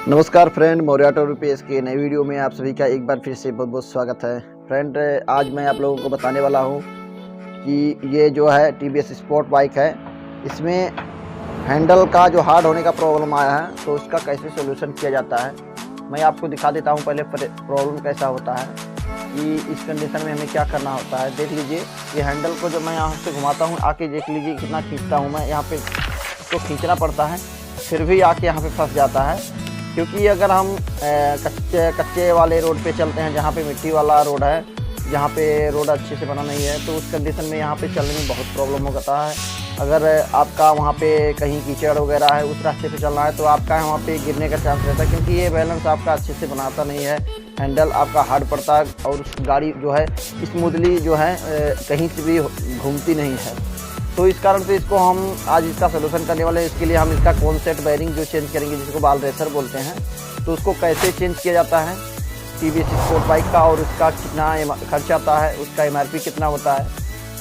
नमस्कार friend, Maurya auto repairs के नई वीडियो में आप सभी का एक बार फिर से बहुत बहुत स्वागत है। फ्रेंड, आज मैं आप लोगों को बताने वाला हूं कि ये जो है TVS स्पोर्ट बाइक है, इसमें हैंडल का जो हार्ड होने का प्रॉब्लम आया है तो उसका कैसे सोल्यूशन किया जाता है मैं आपको दिखा देता हूं। पहले प्रॉब्लम कैसा होता है कि इस कंडीशन में हमें क्या करना होता है। देख लीजिए, ये हैंडल को जब मैं यहाँ से घुमाता हूँ, आके देख लीजिए कितना खींचता हूँ मैं। यहाँ पे इसको खींचना पड़ता है, फिर भी आके यहाँ पे फंस जाता है। क्योंकि अगर हम कच्चे वाले रोड पे चलते हैं, जहाँ पे मिट्टी वाला रोड है, जहाँ पे रोड अच्छे से बना नहीं है, तो उस कंडीशन में यहाँ पे चलने में बहुत प्रॉब्लम होता है। अगर आपका वहाँ पे कहीं कीचड़ वगैरह है, उस रास्ते पे चलना है, तो आपका वहाँ पे गिरने का चांस रहता है, क्योंकि ये बैलेंस आपका अच्छे से बनाता नहीं है। हैंडल आपका हार्ड पड़ता है और गाड़ी जो है स्मूथली जो है कहीं से भी घूमती नहीं है। तो इस कारण से इसको हम आज इसका सोल्यूशन करने वाले हैं। इसके लिए हम इसका कॉन्सेट बेयरिंग जो चेंज करेंगे, जिसको बाल रेसर बोलते हैं, तो उसको कैसे चेंज किया जाता है TVS स्पोर्ट बाइक का, और उसका कितना खर्च आता है, उसका MRP कितना होता है,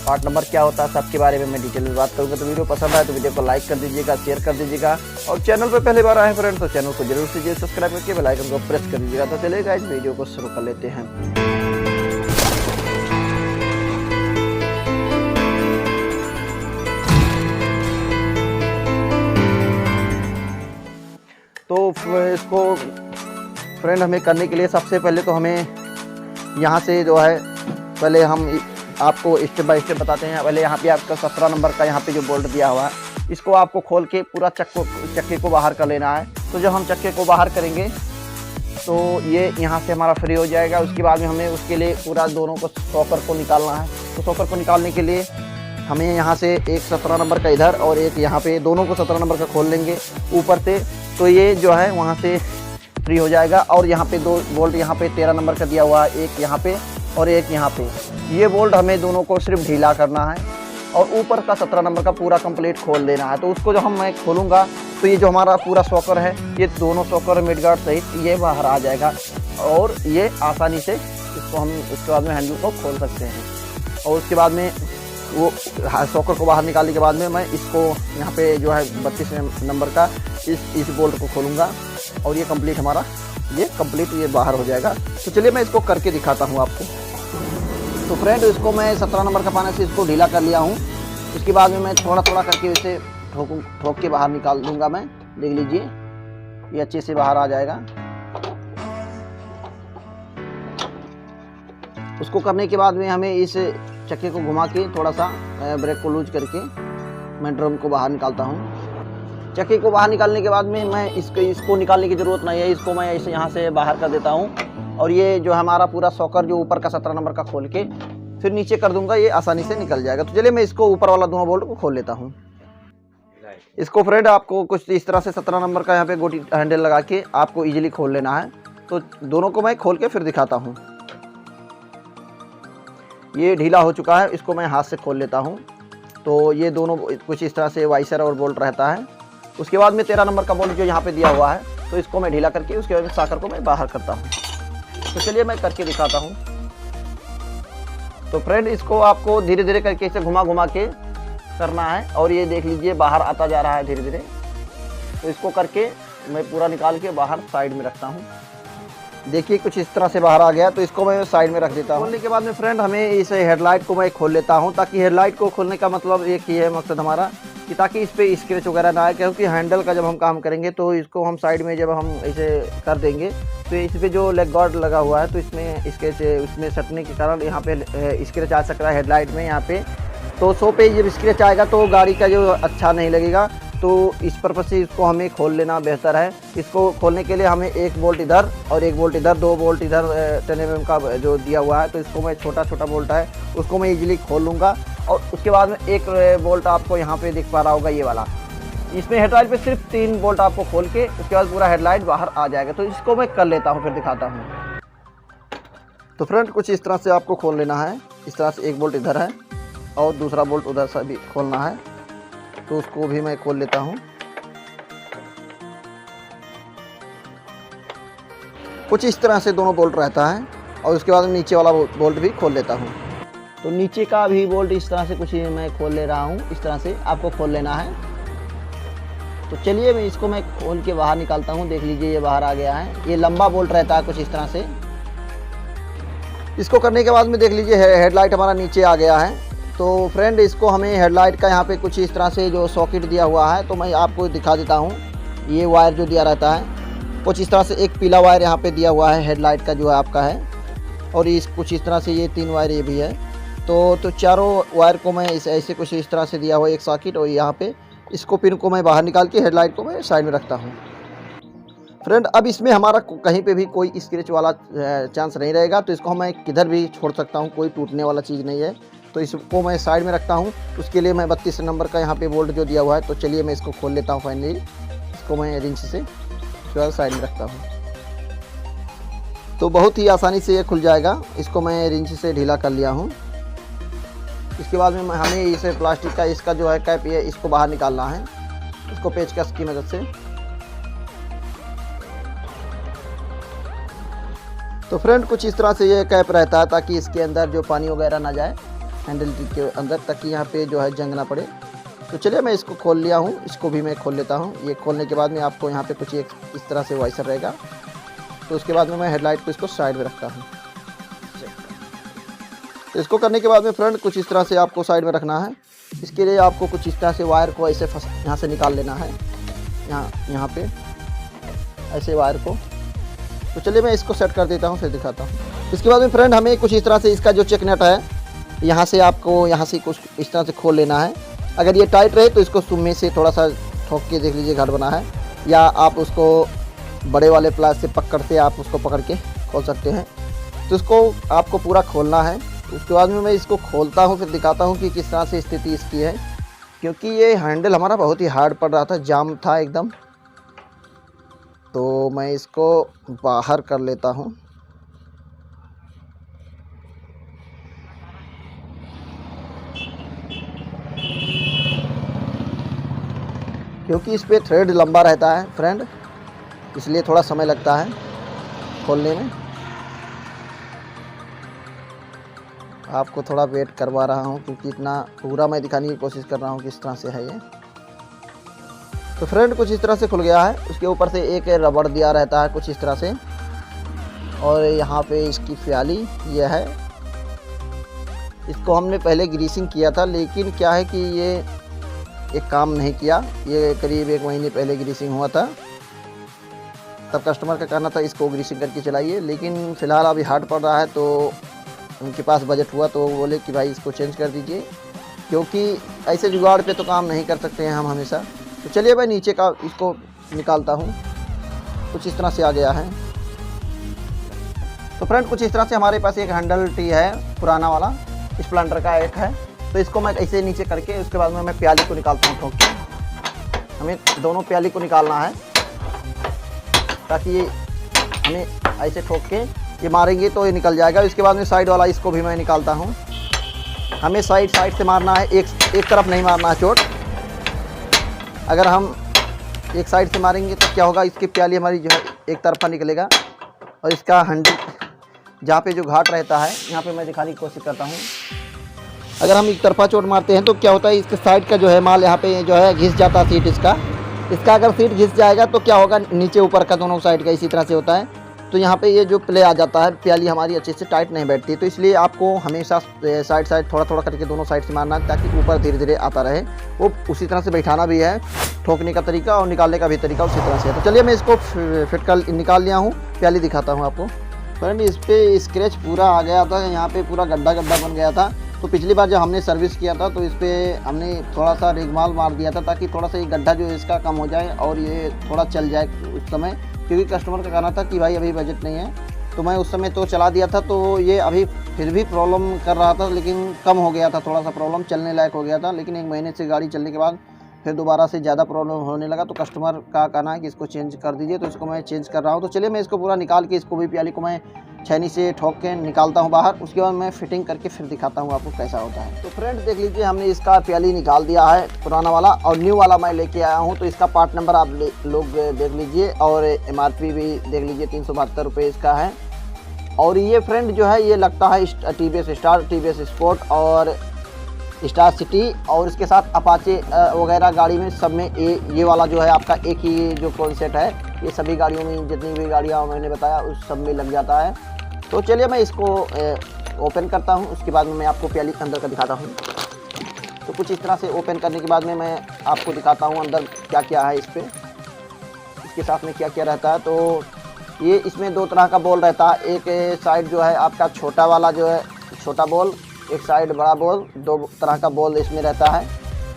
पार्ट नंबर क्या होता है, सबके बारे में मैं डिटेल में बात करूँगा। तो वीडियो पसंद आए तो वीडियो को लाइक कर दीजिएगा, शेयर कर दीजिएगा, और चैनल पर पहली बार आए फ्रेंड तो चैनल को जरूर से सब्सक्राइब करके बेल आइकन को प्रेस कर दीजिएगा। तो चलेगा, इस वीडियो को शुरू कर लेते हैं। तो इसको फ्रेंड हमें करने के लिए सबसे पहले तो हमें यहाँ से जो है, पहले हम आपको स्टेप बाय स्टेप बताते हैं। पहले यहाँ पे आपका 17 नंबर का यहाँ पे जो बोल्ट दिया हुआ है, इसको आपको खोल के पूरा चक्के को बाहर कर लेना है। तो जब हम चक्के को बाहर करेंगे तो ये यहाँ से हमारा फ्री हो जाएगा। उसके बाद में हमें उसके लिए पूरा दोनों को सॉकर को निकालना है। तो सॉकर को निकालने के लिए हमें यहाँ से एक 17 नंबर का इधर और एक यहाँ पे, दोनों को 17 नंबर का खोल लेंगे ऊपर से, तो ये जो है वहाँ से फ्री हो जाएगा। और यहाँ पे दो बोल्ट यहाँ पे 13 नंबर का दिया हुआ है, एक यहाँ पे और एक यहाँ पे। ये बोल्ट हमें दोनों को सिर्फ ढीला करना है और ऊपर का 17 नंबर का पूरा कंप्लीट खोल देना है। तो उसको जो मैं खोलूँगा तो ये जो हमारा पूरा सॉकर है, ये दोनों सॉकर मिडगार्ड सहित ये बाहर आ जाएगा और ये आसानी से इसको हम उसके बाद में हैंडल को खोल सकते हैं। और उसके बाद में वो सॉकर को बाहर निकालने के बाद में मैं इसको यहाँ पे जो है 32 नंबर का इस बोल्ट को खोलूँगा और ये कंप्लीट हमारा ये बाहर हो जाएगा। तो चलिए मैं इसको करके दिखाता हूँ आपको। तो फ्रेंड, इसको मैं 17 नंबर का पाने से इसको ढीला कर लिया हूँ। उसके बाद में मैं थोड़ा थोड़ा करके इसे ठोक के बाहर निकाल दूँगा। मैं देख लीजिए, ये अच्छे से बाहर आ जाएगा। उसको करने के बाद में हमें इस चक्के को घुमा के थोड़ा सा ब्रेक को लूज करके मैं ड्रम को बाहर निकालता हूँ। चक्के को बाहर निकालने के बाद में मैं इसको निकालने की ज़रूरत नहीं है, इसको मैं ऐसे यहाँ से बाहर कर देता हूँ। और ये जो हमारा पूरा सॉकर जो ऊपर का 17 नंबर का खोल के फिर नीचे कर दूंगा, ये आसानी से निकल जाएगा। तो चलिए मैं इसको ऊपर वाला दोनों बोल्ट को खोल लेता हूँ। इसको फ्रेंड आपको कुछ इस तरह से 17 नंबर का यहाँ पे गोटी हैंडल लगा के आपको ईजिली खोल लेना है। तो दोनों को मैं खोल के फिर दिखाता हूँ। ये ढीला हो चुका है, इसको मैं हाथ से खोल लेता हूँ। तो ये दोनों कुछ इस तरह से वाइसर और बोल्ट रहता है। उसके बाद में 13 नंबर का बोल्ट जो यहाँ पे दिया हुआ है, तो इसको मैं ढीला करके उसके बाद में साकर को मैं बाहर करता हूँ। तो चलिए मैं करके दिखाता हूँ। तो फ्रेंड, इसको आपको धीरे धीरे करके इसे घुमा घुमा के करना है और ये देख लीजिए बाहर आता जा रहा है धीरे धीरे। तो इसको करके मैं पूरा निकाल के बाहर साइड में रखता हूँ। देखिए कुछ इस तरह से बाहर आ गया, तो इसको मैं साइड में रख देता हूँ। खोलने के बाद में फ्रेंड हमें इस हेडलाइट को मैं खोल लेता हूँ, ताकि हेडलाइट को खोलने का मतलब एक ही है मकसद हमारा कि ताकि इस पर स्क्रैच वगैरह ना आए। क्योंकि हैंडल का जब हम काम करेंगे तो इसको हम साइड में जब हम इसे कर देंगे तो इस पर जो लेग गार्ड लगा हुआ है, तो इसमें स्क्रैच उसमें सटने के कारण यहाँ पे स्क्रैच आ सकता है हेडलाइट में यहाँ पे। तो 100 पे जब स्क्रैच आएगा तो गाड़ी का जो अच्छा नहीं लगेगा। तो इस पर्पज़ से इसको हमें खोल लेना बेहतर है। इसको खोलने के लिए हमें एक बोल्ट इधर और एक बोल्ट इधर, 2 बोल्ट इधर 10 mm का जो दिया हुआ है, तो इसको मैं छोटा बोल्ट है उसको मैं इजीली खोल लूँगा। और उसके बाद में एक बोल्ट आपको यहाँ पे दिख पा रहा होगा, ये वाला। इसमें हेडलाइट पे सिर्फ 3 बोल्ट आपको खोल के उसके बाद पूरा हेडलाइट बाहर आ जाएगा। तो इसको मैं कर लेता हूँ, फिर दिखाता हूँ। तो फ्रेंड, कुछ इस तरह से आपको खोल लेना है। इस तरह से एक बोल्ट इधर है और दूसरा बोल्ट उधर से भी खोलना है। तो उसको भी मैं खोल लेता हूँ। कुछ इस तरह से दोनों बोल्ट रहता है और उसके बाद नीचे वाला बोल्ट भी खोल लेता हूँ। तो नीचे का भी बोल्ट इस तरह से कुछ मैं खोल ले रहा हूँ। इस तरह से आपको खोल लेना है। तो चलिए मैं इसको खोल के बाहर निकालता हूँ। देख लीजिए ये बाहर आ गया है। ये लंबा बोल्ट रहता है कुछ इस तरह से। इसको करने के बाद में देख लीजिए हेडलाइट हमारा नीचे आ गया है। तो फ्रेंड इसको हमें हेडलाइट का यहाँ पे कुछ इस तरह से जो सॉकेट दिया हुआ है तो मैं आपको दिखा देता हूँ। ये वायर जो दिया रहता है कुछ इस तरह से, एक पीला वायर यहाँ पे दिया हुआ है हेडलाइट का जो है आपका है, और इस कुछ इस तरह से ये 3 वायर ये भी है। तो चारों वायर को मैं ऐसे कुछ इस तरह से दिया हुआ एक सॉकेट, और यहाँ पे इसको पिन को मैं बाहर निकाल के हेडलाइट को मैं साइड में रखता हूँ। फ्रेंड अब इसमें हमारा कहीं पे भी कोई स्क्रैच वाला चांस नहीं रहेगा, तो इसको मैं किधर भी छोड़ सकता हूँ, कोई टूटने वाला चीज़ नहीं है। तो इसको मैं साइड में रखता हूँ। उसके लिए मैं 32 नंबर का यहाँ पे बोल्ट जो दिया हुआ है, तो चलिए मैं इसको खोल लेता हूँ फाइनली। इसको मैं रिंच से साइड में रखता हूँ तो बहुत ही आसानी से ये खुल जाएगा। इसको मैं रिंच से ढीला कर लिया हूँ। इसके बाद में हमें इसे प्लास्टिक का इसका जो है कैप ये इसको बाहर निकालना है, इसको पेचकस की मदद से। तो फ्रेंड कुछ इस तरह से ये कैप रहता है ताकि इसके अंदर जो पानी वगैरह ना जाए हैंडल के अंदर, ताकि यहाँ पे जो है जंग ना पड़े। तो चलिए मैं इसको खोल लिया हूँ, इसको भी मैं खोल लेता हूँ। ये खोलने के बाद में आपको यहाँ पे कुछ एक इस तरह से वाइसर रहेगा। तो उसके बाद में मैं हेडलाइट को इसको साइड में रखता हूँ। तो इसको करने के बाद में फ्रेंड कुछ इस तरह से आपको साइड में रखना है। इसके लिए आपको कुछ इस तरह से वायर को ऐसे यहाँ से निकाल लेना है, यहाँ पे ऐसे वायर को। तो चलिए मैं इसको सेट कर देता हूँ, फिर दिखाता हूँ। इसके बाद में फ्रेंड हमें कुछ इस तरह से इसका जो चेक नट है यहाँ से आपको यहाँ से कुछ इस तरह से खोल लेना है। अगर ये टाइट रहे तो इसको सुम्मे से थोड़ा सा ठोक के देख लीजिए गार्ड बना है, या आप उसको बड़े वाले प्लास से पकड़ से आप उसको पकड़ के खोल सकते हैं। तो इसको आपको पूरा खोलना है। उसके बाद में मैं इसको खोलता हूँ, फिर दिखाता हूँ कि किस तरह से स्थिति इसकी है, क्योंकि ये हैंडल हमारा बहुत ही हार्ड पड़ रहा था, जाम था एकदम। तो मैं इसको बाहर कर लेता हूँ। क्योंकि इस पे थ्रेड लंबा रहता है फ्रेंड, इसलिए थोड़ा समय लगता है खोलने में। आपको थोड़ा वेट करवा रहा हूँ क्योंकि इतना पूरा मैं दिखाने की कोशिश कर रहा हूँ किस तरह से है ये। तो फ्रेंड कुछ इस तरह से खुल गया है। उसके ऊपर से एक रबड़ दिया रहता है कुछ इस तरह से, और यहाँ पे इसकी फ्याली ये है। इसको हमने पहले ग्रीसिंग किया था, लेकिन क्या है कि ये एक काम नहीं किया। ये करीब 1 महीने पहले ग्रीसिंग हुआ था, तब कस्टमर का कहना था इसको ग्रीसिंग करके चलाइए, लेकिन फ़िलहाल अभी हार्ड पड़ रहा है। तो उनके पास बजट हुआ तो बोले कि भाई इसको चेंज कर दीजिए, क्योंकि ऐसे जुगाड़ पे तो काम नहीं कर सकते हैं हम हमेशा। तो चलिए भाई नीचे का इसको निकालता हूँ। कुछ इस तरह से आ गया है। तो फ्रेंड कुछ इस तरह से हमारे पास एक हैंडल टी है पुराना वाला, स्प्लेंडर का एक है। तो इसको मैं ऐसे नीचे करके उसके बाद में मैं प्याली को निकालता हूँ ठोक के। हमें दोनों प्याली को निकालना है ताकि हमें ऐसे ठोक के ये मारेंगे तो ये निकल जाएगा। इसके बाद में साइड वाला इसको भी मैं निकालता हूँ। हमें साइड से मारना है, एक तरफ नहीं मारना है चोट। अगर हम एक साइड से मारेंगे तो क्या होगा, इसकी प्याली हमारी जो है एक तरफा निकलेगा, और इसका हैंडल जहाँ पे जो घाट रहता है यहाँ पे मैं दिखाने की कोशिश करता हूँ। अगर हम एक तरफा चोट मारते हैं तो क्या होता है, इसके साइड का जो है माल यहाँ पे जो है घिस जाता है सीट इसका अगर सीट घिस जाएगा तो क्या होगा, नीचे ऊपर का दोनों साइड का इसी तरह से होता है। तो यहाँ पे ये जो प्ले आ जाता है, प्याली हमारी अच्छे से टाइट नहीं बैठती। तो इसलिए आपको हमेशा साइड थोड़ा थोड़ा करके दोनों साइड से मारना है ताकि ऊपर धीरे धीरे आता रहे। वो उसी तरह से बैठाना भी है, ठोकने का तरीका और निकालने का भी तरीका उसी तरह से है। तो चलिए मैं इसको फिट कर निकाल लिया हूँ, प्याली दिखाता हूँ आपको। फ्रेंड इस पर स्क्रैच पूरा आ गया था, यहाँ पे पूरा गड्ढा बन गया था। तो पिछली बार जब हमने सर्विस किया था तो इस पर हमने थोड़ा सा रिगमाल मार दिया था ताकि थोड़ा सा ये गड्ढा जो है इसका कम हो जाए और ये थोड़ा चल जाए उस समय, क्योंकि कस्टमर का कहना था कि भाई अभी बजट नहीं है। तो मैं उस समय तो चला दिया था, तो ये अभी फिर भी प्रॉब्लम कर रहा था, लेकिन कम हो गया था, थोड़ा सा प्रॉब्लम चलने लायक हो गया था। लेकिन 1 महीने से गाड़ी चलने के बाद फिर दोबारा से ज़्यादा प्रॉब्लम होने लगा। तो कस्टमर का कहना है कि इसको चेंज कर दीजिए, तो इसको मैं चेंज कर रहा हूँ। तो चलिए मैं इसको पूरा निकाल के इसको भी प्याली को मैं छैनी से ठोक के निकालता हूँ बाहर। उसके बाद मैं फिटिंग करके फिर दिखाता हूँ आपको कैसा होता है। तो फ्रेंड देख लीजिए, हमने इसका प्याली निकाल दिया है पुराना वाला, और न्यू वाला मैं लेके आया हूँ। तो इसका पार्ट नंबर आप लोग देख लीजिए, और MRP भी देख लीजिए, 372 रुपये इसका है। और ये फ्रेंड जो है ये लगता है TVS स्टार, TVS स्पोर्ट और स्टार सिटी और इसके साथ अपाचे वगैरह गाड़ी में सब में ये वाला जो है आपका एक ही जो कॉन्सेप्ट है, ये सभी गाड़ियों में जितनी भी गाड़ियाँ मैंने बताया उस सब में लग जाता है। तो चलिए मैं इसको ओपन करता हूँ, उसके बाद में मैं आपको प्याली अंदर का दिखाता हूँ। तो कुछ इस तरह से ओपन करने के बाद में मैं आपको दिखाता हूँ अंदर क्या क्या है, इस पर इसके साथ में क्या क्या रहता है। तो ये इसमें दो तरह का बॉल रहता है, एक साइड जो है आपका छोटा वाला जो है छोटा बॉल, एक साइड बड़ा बॉल, दो तरह का बॉल इसमें रहता है।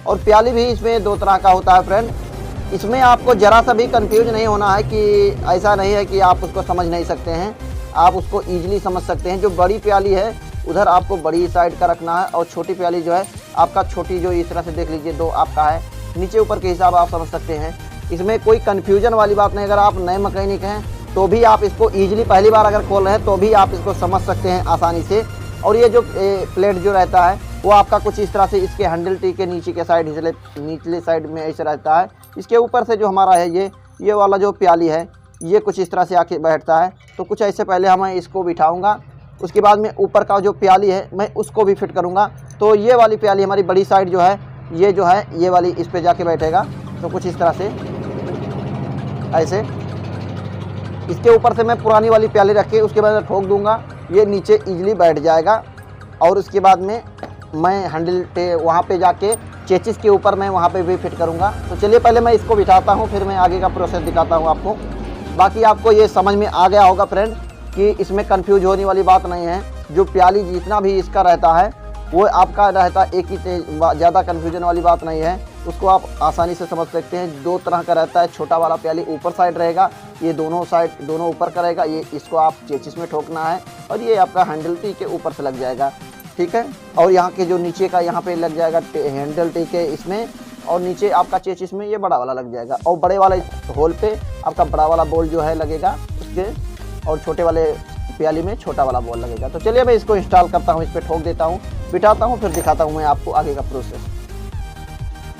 और प्याली भी इसमें दो तरह का होता है फ्रेंड। इसमें आपको ज़रा सा भी कंफ्यूज नहीं होना है कि ऐसा नहीं है कि आप उसको समझ नहीं सकते हैं, आप उसको ईजिली समझ सकते हैं। जो बड़ी प्याली है उधर आपको बड़ी साइड का रखना है और छोटी प्याली जो है आपका छोटी, जो इस तरह से देख लीजिए दो आपका है, नीचे ऊपर के हिसाब आप समझ सकते हैं। इसमें कोई कन्फ्यूजन वाली बात नहीं। अगर आप नए मैकेनिक हैं तो भी आप इसको ईजिली पहली बार अगर खोल रहे हैं तो भी आप इसको समझ सकते हैं आसानी से। और ये जो प्लेट जो रहता है वो आपका कुछ इस तरह से इसके हैंडल टी के नीचे के साइड निचले साइड में ऐसे रहता है। इसके ऊपर से जो हमारा है ये वाला जो प्याली है ये कुछ इस तरह से आके बैठता है। तो कुछ ऐसे पहले मैं इसको बिठाऊंगा, उसके बाद में ऊपर का जो प्याली है मैं उसको भी फिट करूंगा। तो ये वाली प्याली हमारी बड़ी साइड जो है ये वाली इस पे जाके बैठेगा। तो कुछ इस तरह से ऐसे इसके ऊपर से मैं पुरानी वाली प्याली रख के उसके बाद ठोक दूंगा, ये नीचे इजीली बैठ जाएगा। और उसके बाद में मैं हैंडल पे वहाँ पे जाके चेचिस के ऊपर मैं वहाँ पे भी फिट करूँगा। तो चलिए पहले मैं इसको बिठाता हूँ, फिर मैं आगे का प्रोसेस दिखाता हूँ आपको। बाकी आपको ये समझ में आ गया होगा फ्रेंड कि इसमें कंफ्यूज होने वाली बात नहीं है। जो प्याली जितना भी इसका रहता है वो आपका रहता है एक ही, ज़्यादा कन्फ्यूजन वाली बात नहीं है, उसको आप आसानी से समझ सकते हैं। दो तरह का रहता है, छोटा वाला प्याली ऊपर साइड रहेगा, ये दोनों साइड दोनों ऊपर का रहेगा, ये इसको आप चेचिस में ठोकना है और ये आपका हैंडल टी के ऊपर से लग जाएगा, ठीक है। और यहाँ के जो नीचे का यहाँ पे लग जाएगा हैंडल टी के इसमें, और नीचे आपका चेचिस में ये बड़ा वाला लग जाएगा। और बड़े वाले होल पे आपका बड़ा वाला बॉल जो है लगेगा उसके, और छोटे वाले प्याली में छोटा वाला बॉल लगेगा। तो चलिए मैं इसको इंस्टॉल करता हूँ, इस पर ठोक देता हूँ, बिठाता हूँ, फिर दिखाता हूँ मैं आपको आगे का प्रोसेस।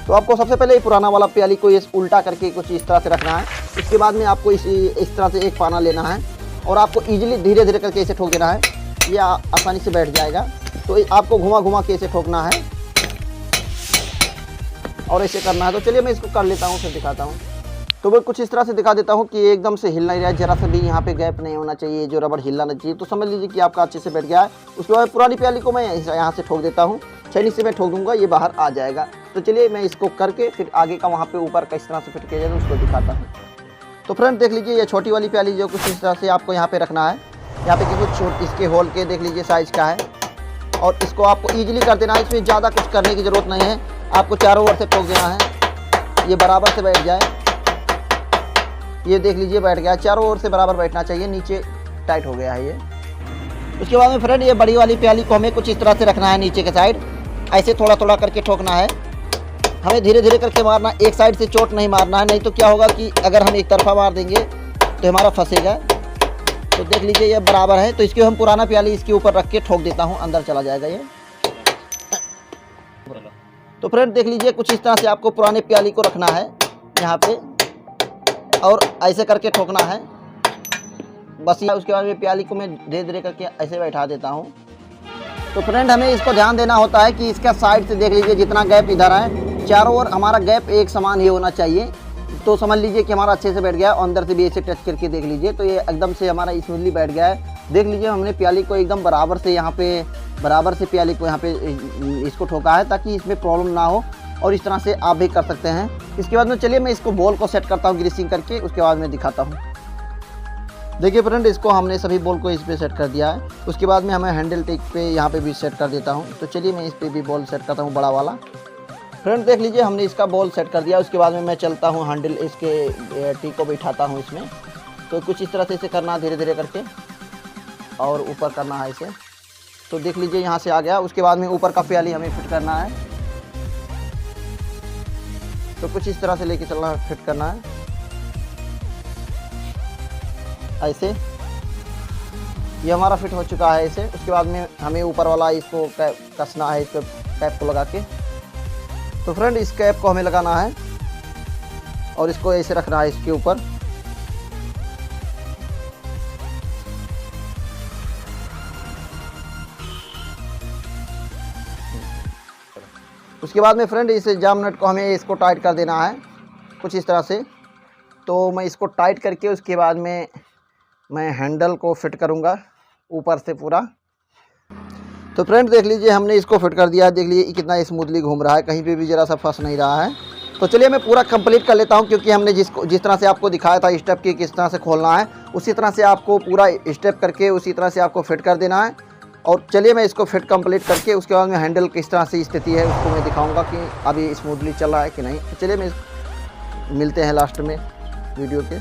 तो आपको सबसे पहले पुराना वाला प्याली को ये उल्टा करके कुछ इस तरह से रखना है। इसके बाद में आपको इस तरह से एक पाना लेना है और आपको ईजिली धीरे धीरे करके इसे ठोक देना है, ये आसानी से बैठ जाएगा। तो आपको घुमा घुमा के इसे ठोकना है और ऐसे करना है। तो चलिए मैं इसको कर लेता हूँ, फिर दिखाता हूँ। तो मैं कुछ इस तरह से दिखा देता हूँ कि एकदम से हिल नहीं रहा है, जरा सा भी यहाँ पे गैप नहीं होना चाहिए, जो रबड़ हिलना नहीं चाहिए। तो समझ लीजिए कि आपका अच्छे से बैठ गया है। उसके बाद पुरानी प्याली को मैं यहाँ से ठोक देता हूँ, छेनी से मैं ठोक दूंगा, ये बाहर आ जाएगा। तो चलिए मैं इसको करके फिर आगे का वहाँ पे ऊपर किस तरह से फिट किया जाए उसको दिखाता हूँ। तो फ्रेंड देख लीजिए ये छोटी वाली प्याली जो कुछ इस तरह से आपको यहाँ पे रखना है। यहाँ पे कुछ इसके होल के देख लीजिए साइज का है और इसको आपको ईजिली कर देना है। इसमें ज़्यादा कुछ करने की ज़रूरत नहीं है, आपको चारों ओर से ठोक देना है, ये बराबर से बैठ जाए। ये देख लीजिए बैठ गया, चारों ओर से बराबर बैठना चाहिए, नीचे टाइट हो गया है ये। उसके बाद में फ्रेंड ये बड़ी वाली प्याली को हमें कुछ इस तरह से रखना है, नीचे के साइड ऐसे थोड़ा थोड़ा करके ठोकना है। हमें धीरे धीरे करके मारना, एक साइड से चोट नहीं मारना है, नहीं तो क्या होगा कि अगर हम एक तरफा मार देंगे तो हमारा फंसेगा। तो देख लीजिए ये बराबर है। तो इसके हम पुराना प्याली इसके ऊपर रख के ठोक देता हूँ, अंदर चला जाएगा ये। तो फ्रेंड देख लीजिए कुछ इस तरह से आपको पुराने प्याली को रखना है यहाँ पे और ऐसे करके ठोकना है बस। उसके बाद में प्याली को मैं धीरे धीरे करके ऐसे बैठा देता हूँ। तो फ्रेंड हमें इसको ध्यान देना होता है कि इसका साइड से देख लीजिए जितना गैप इधर है, चारों ओर हमारा गैप एक समान ही होना चाहिए। तो समझ लीजिए कि हमारा अच्छे से बैठ गया है। अंदर से भी ऐसे टच करके देख लीजिए तो ये एकदम से हमारा स्मूथली बैठ गया है। देख लीजिए हमने प्याली को एकदम बराबर से यहाँ पे प्याली को यहाँ पे इसको ठोका है ताकि इसमें प्रॉब्लम ना हो, और इस तरह से आप भी कर सकते हैं। इसके बाद में चलिए मैं इसको बॉल को सेट करता हूँ ग्रीसिंग करके, उसके बाद मैं दिखाता हूँ। देखिए फ्रेंड इसको हमने सभी बॉल को इस पे सेट कर दिया है। उसके बाद में हमें हैंडल टिक पे यहाँ पे भी सेट कर देता हूँ। तो चलिए मैं इस पे भी बॉल सेट करता हूँ बड़ा वाला। फ्रेंड देख लीजिए हमने इसका बॉल सेट कर दिया। उसके बाद में मैं चलता हूँ हैंडल इसके टिक को बिठाता हूँ इसमें। तो कुछ इस तरह से इसे करना धीरे धीरे करके और ऊपर करना है इसे। तो देख लीजिए यहाँ से आ गया। उसके बाद में ऊपर का प्याली हमें फिट करना है। तो कुछ इस तरह से लेके चलना है, फिट करना है ऐसे। ये हमारा फिट हो चुका है ऐसे। उसके बाद में हमें ऊपर वाला इसको कसना है, इसको कैप को लगा के। तो फ्रेंड इस कैप को हमें लगाना है और इसको ऐसे रखना है इसके ऊपर। उसके बाद में फ्रेंड इस जाम नट को हमें इसको टाइट कर देना है कुछ इस तरह से। तो मैं इसको टाइट करके उसके बाद में मैं हैंडल को फिट करूँगा ऊपर से पूरा। तो फ्रेंड देख लीजिए हमने इसको फिट कर दिया है, देख लीजिए कितना स्मूथली घूम रहा है, कहीं पे भी ज़रा सा फंस नहीं रहा है। तो चलिए मैं पूरा कंप्लीट कर लेता हूं, क्योंकि हमने जिस तरह से आपको दिखाया था स्टेप की किस तरह से खोलना है, उसी तरह से आपको पूरा स्टेप करके उसी तरह से आपको फिट कर देना है। और चलिए मैं इसको फिट कंप्लीट करके उसके बाद में हैंडल किस तरह से स्थिति है उसको मैं दिखाऊँगा कि अभी स्मूथली चल रहा है कि नहीं। तो चलिए मैं मिलते हैं लास्ट में वीडियो के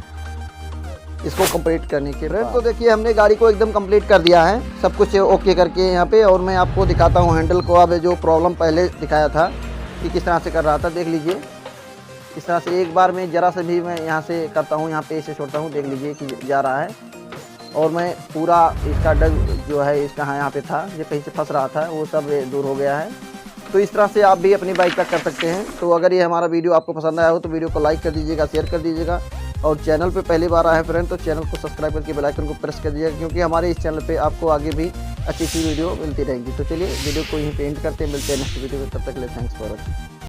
इसको कंप्लीट करने के बाद। तो देखिए हमने गाड़ी को एकदम कंप्लीट कर दिया है सब कुछ ओके करके यहाँ पे। और मैं आपको दिखाता हूँ हैंडल को। अब जो प्रॉब्लम पहले दिखाया था कि किस तरह से कर रहा था, देख लीजिए इस तरह से एक बार में ज़रा से भी मैं यहाँ से करता हूँ, यहाँ पे इसे छोड़ता हूँ, देख लीजिए कि जा रहा है। और मैं पूरा इसका डग जो है इसका यहाँ पे था, जो कहीं से फंस रहा था वो सब दूर हो गया है। तो इस तरह से आप भी अपनी बाइक का कर सकते हैं। तो अगर ये हमारा वीडियो आपको पसंद आया हो तो वीडियो को लाइक कर दीजिएगा, शेयर कर दीजिएगा। और चैनल पे पहली बार आए हैं फ्रेंड तो चैनल को सब्सक्राइब करके बेल आइकन को प्रेस कर दीजिएगा, क्योंकि हमारे इस चैनल पे आपको आगे भी अच्छी वीडियो मिलती रहेंगी। तो चलिए वीडियो को यहीं पे एंड करते हैं, मिलते हैं नेक्स्ट वीडियो में, तब तक के लिए थैंक्स फॉर वॉचिंग।